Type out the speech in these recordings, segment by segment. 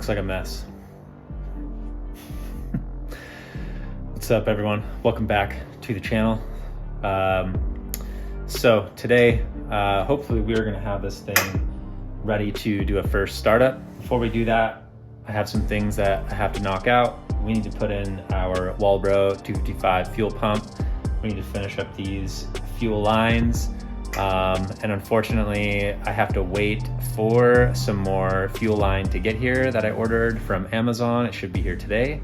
Looks like a mess. What's up, everyone? Welcome back to the channel. So today, hopefully we're gonna have this thing ready to do a first startup. Before we do that, I have some things that I have to knock out. We need to put in our Walbro 255 fuel pump. We need to finish up these fuel lines. And unfortunately, I have to wait for some more fuel line to get here that I ordered from Amazon. It should be here today.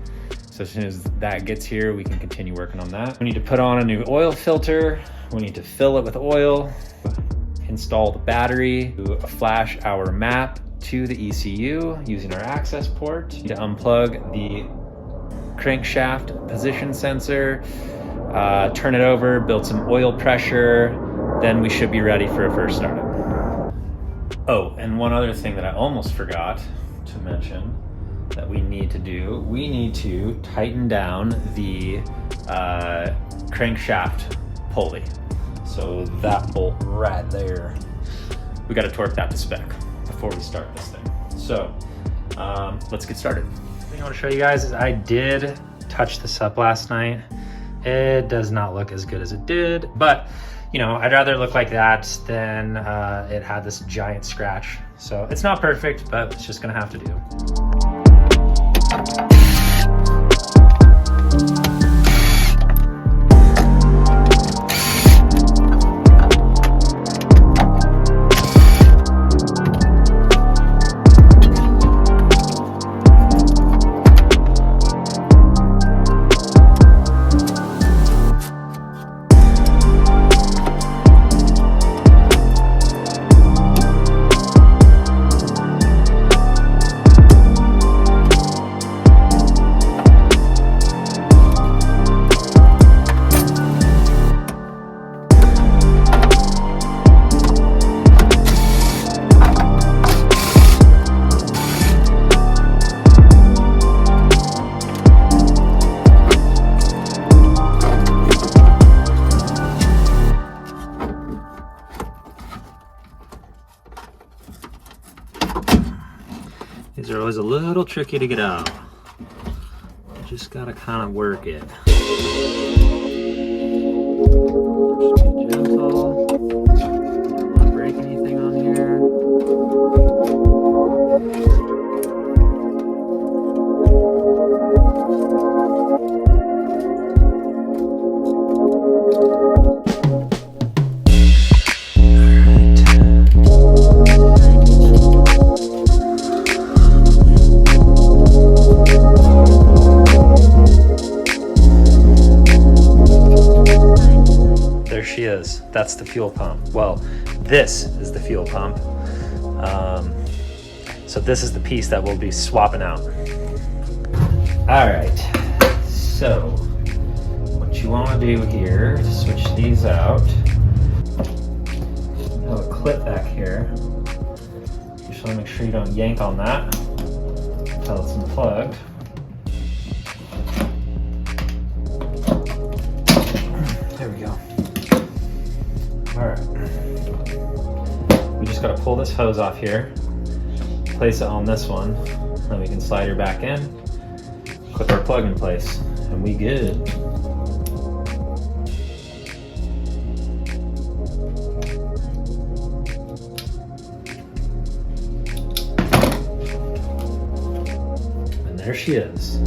So as soon as that gets here, we can continue working on that. We need to put on a new oil filter. We need to fill it with oil, install the battery, flash our map to the ECU using our access port, to unplug the crankshaft position sensor, turn it over, build some oil pressure, then we should be ready for a first startup. Oh, and one other thing that I almost forgot to mention that we need to do, we need to tighten down the crankshaft pulley. So that bolt right there, we got to torque that to spec before we start this thing. So let's get started. The thing I want to show you guys is I did touch this up last night. It does not look as good as it did, but you know, I'd rather look like that than it had this giant scratch. So it's not perfect, but it's just gonna have to do. These are always a little tricky to get out. You just gotta kind of work it. Just be gentle. Don't want to break anything on here. She is. That's the fuel pump. Well, this is the fuel pump. So this is the piece that we'll be swapping out. All right. So what you want to do here is switch these out. Have a clip back here. You just want to make sure you don't yank on that until it's unplugged. There we go. All right, we just got to pull this hose off here, place it on this one, then we can slide her back in, clip our plug in place, and we good. And there she is.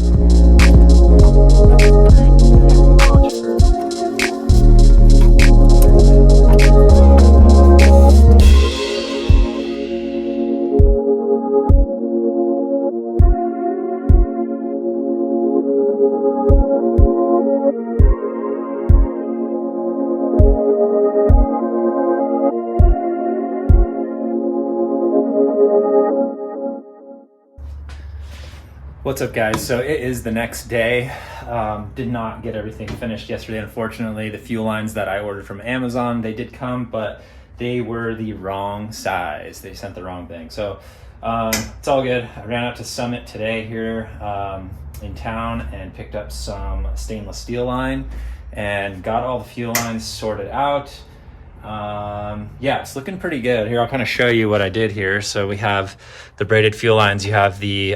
What's up, guys? So it is the next day. Did not get everything finished yesterday, unfortunately. The fuel lines that I ordered from Amazon, they did come, but they were the wrong size. They sent the wrong thing. So it's all good. I ran out to Summit today here in town and picked up some stainless steel line and got all the fuel lines sorted out. Yeah, it's looking pretty good. Here, I'll kind of show you what I did here. So we have the braided fuel lines. You have the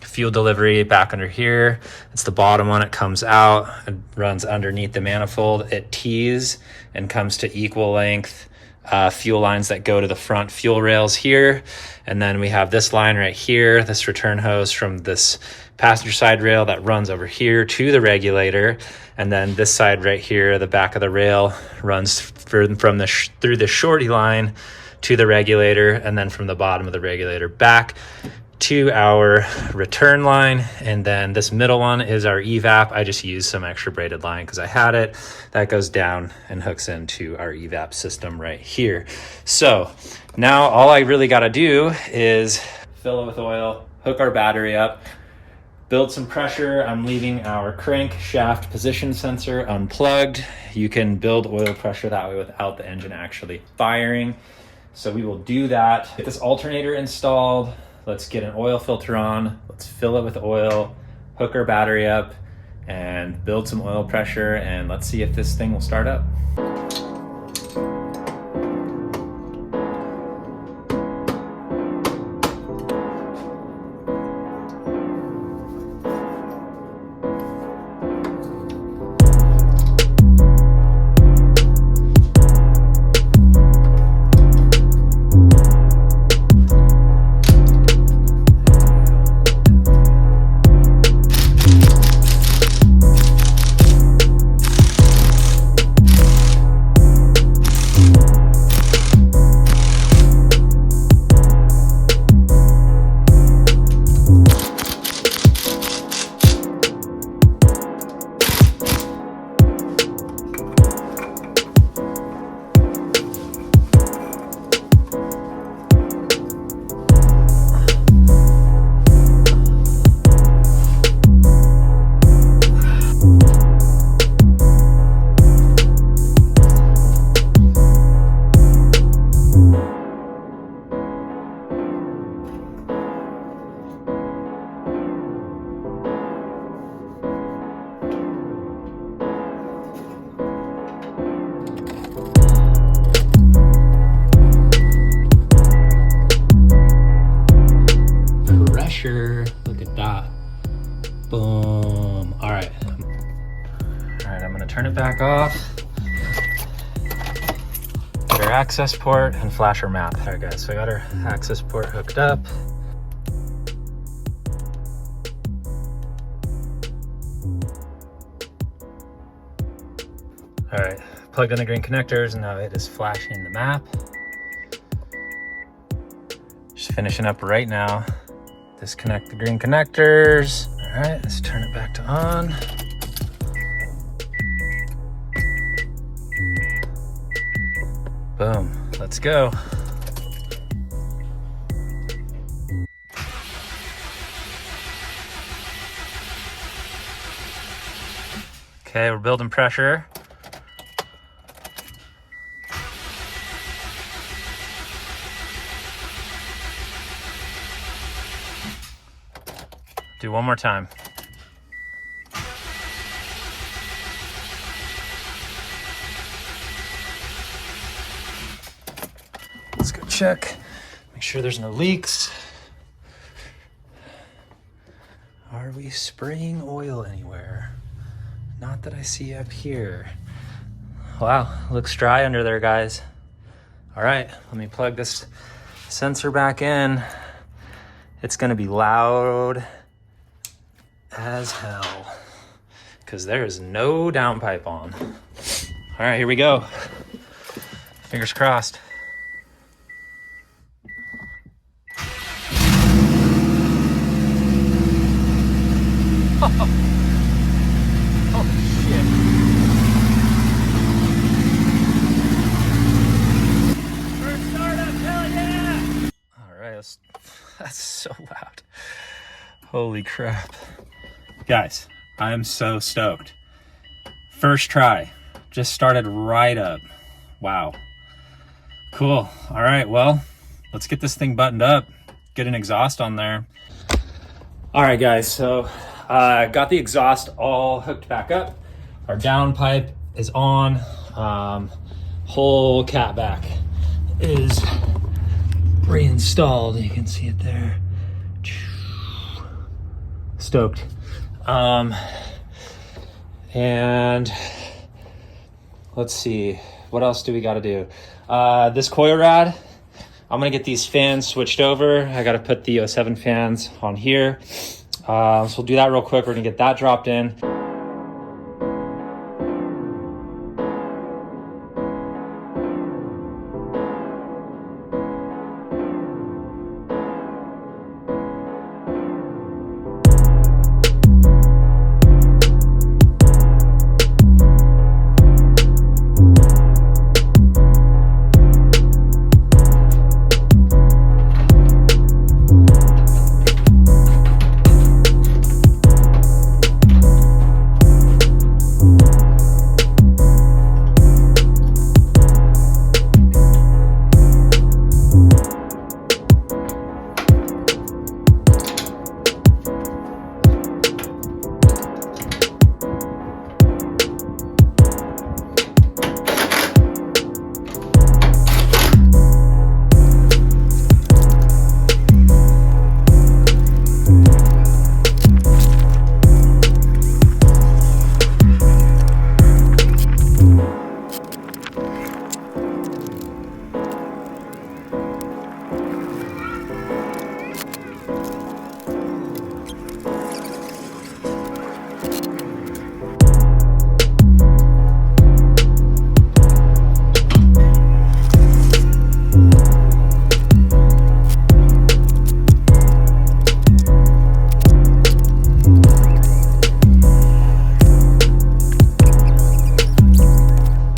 fuel delivery back under here. It's the bottom one. It comes out, it runs underneath the manifold. It tees and comes to equal length fuel lines that go to the front fuel rails here. And then we have this line right here, this return hose from this passenger side rail that runs over here to the regulator. And then this side right here, the back of the rail runs through the shorty line to the regulator, and then from the bottom of the regulator back to our return line. And then this middle one is our evap. I just used some extra braided line because I had it. That goes down and hooks into our evap system right here. So now all I really got to do is fill it with oil, hook our battery up, build some pressure. I'm leaving our crank shaft position sensor unplugged. You can build oil pressure that way without the engine actually firing. So we will do that. Get this alternator installed. Let's get an oil filter on. Let's fill it with oil, hook our battery up, and build some oil pressure. And let's see if this thing will start up. Look at that. Boom. All right, I'm gonna turn it back off. Get our access port and flash our map. All right guys, so I got our access port hooked up. All right, plugged in the green connectors, and now it is flashing the map. Just finishing up right now. Disconnect the green connectors. All right, let's turn it back to on. Boom, let's go. Okay, we're building pressure. Do one more time. Let's go check, make sure there's no leaks. Are we spraying oil anywhere? Not that I see up here. Wow, looks dry under there, guys. All right, let me plug this sensor back in. It's gonna be loud as hell because there is no downpipe on. All right, here we go. Fingers crossed. Oh shit. First startup, hell yeah! All right, that's so loud. Holy crap. Guys, I am so stoked. First try, just started right up. Wow. Cool. All right, well, let's get this thing buttoned up, get an exhaust on there. All right, guys, so got the exhaust all hooked back up. Our downpipe is on. whole cat back is reinstalled. You can see it there. Stoked. And let's see, what else do we got to do? This coil rod, I'm gonna get these fans switched over. I got to put the 07 fans on here. So we'll do that real quick. We're gonna get that dropped in.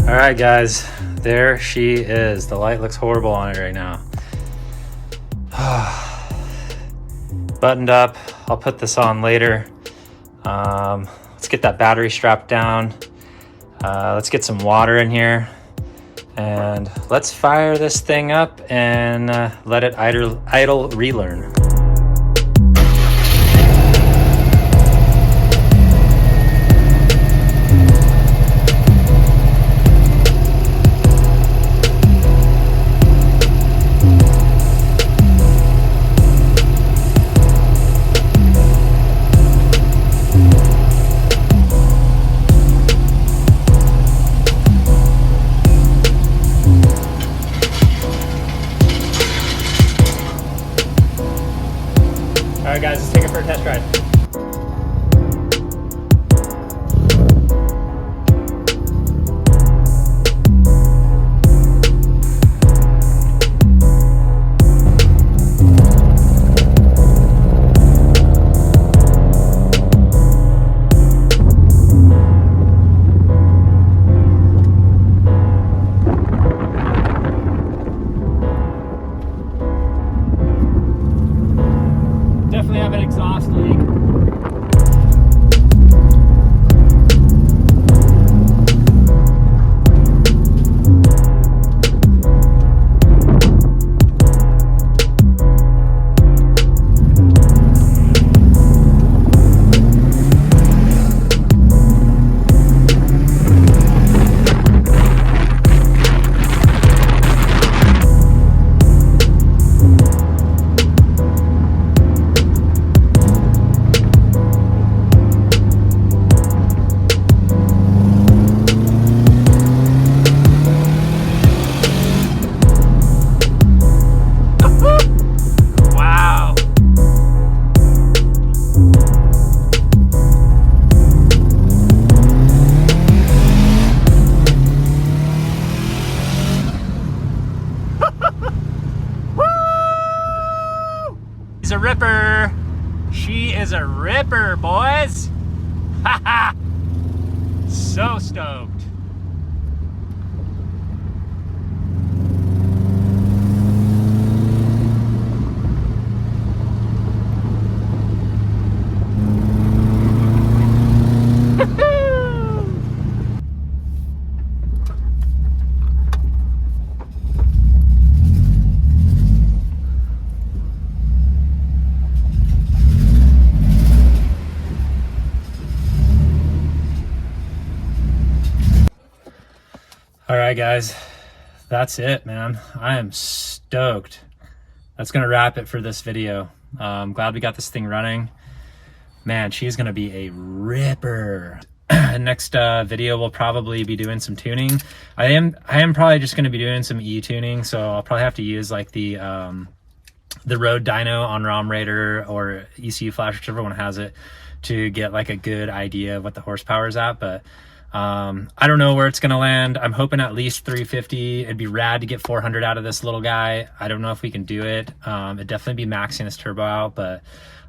All right, guys, there she is. The light looks horrible on it right now. Buttoned up. I'll put this on later. Let's get that battery strapped down. Let's get some water in here. And let's fire this thing up and let it idle relearn. All right, guys, let's take it for a test ride. Definitely have an exhaust leak. A ripper. She is a ripper, boys. Haha. So stoked. All right, guys, that's it, man. I am stoked. That's gonna wrap it for this video. I'm glad we got this thing running. Man, she's gonna be a ripper. Next video we'll probably be doing some tuning. I am probably just gonna be doing some tuning, so I'll probably have to use like the road dyno on ROM Raider or ECU Flash, whichever one has it, to get like a good idea of what the horsepower is at. But I don't know where it's gonna land. I'm hoping at least 350. It'd be rad to get 400 out of this little guy. I don't know if we can do it. It'd definitely be maxing this turbo out, but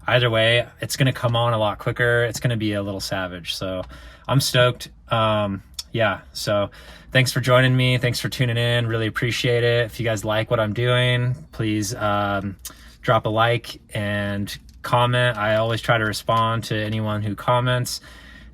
either way, it's gonna come on a lot quicker. It's gonna be a little savage. So I'm stoked. Yeah, so thanks for joining me. Thanks for tuning in. Really appreciate it. If you guys like what I'm doing, please drop a like and comment. I always try to respond to anyone who comments.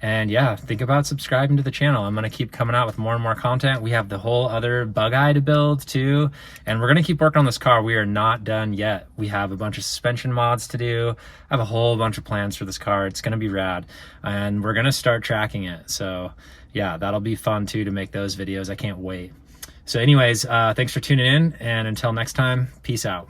And yeah, think about subscribing to the channel. I'm gonna keep coming out with more and more content. We have the whole other bug eye to build too. And we're gonna keep working on this car. We are not done yet. We have a bunch of suspension mods to do. I have a whole bunch of plans for this car. It's gonna be rad. And we're gonna start tracking it. So yeah, that'll be fun too to make those videos. I can't wait. So anyways, thanks for tuning in, and until next time, peace out.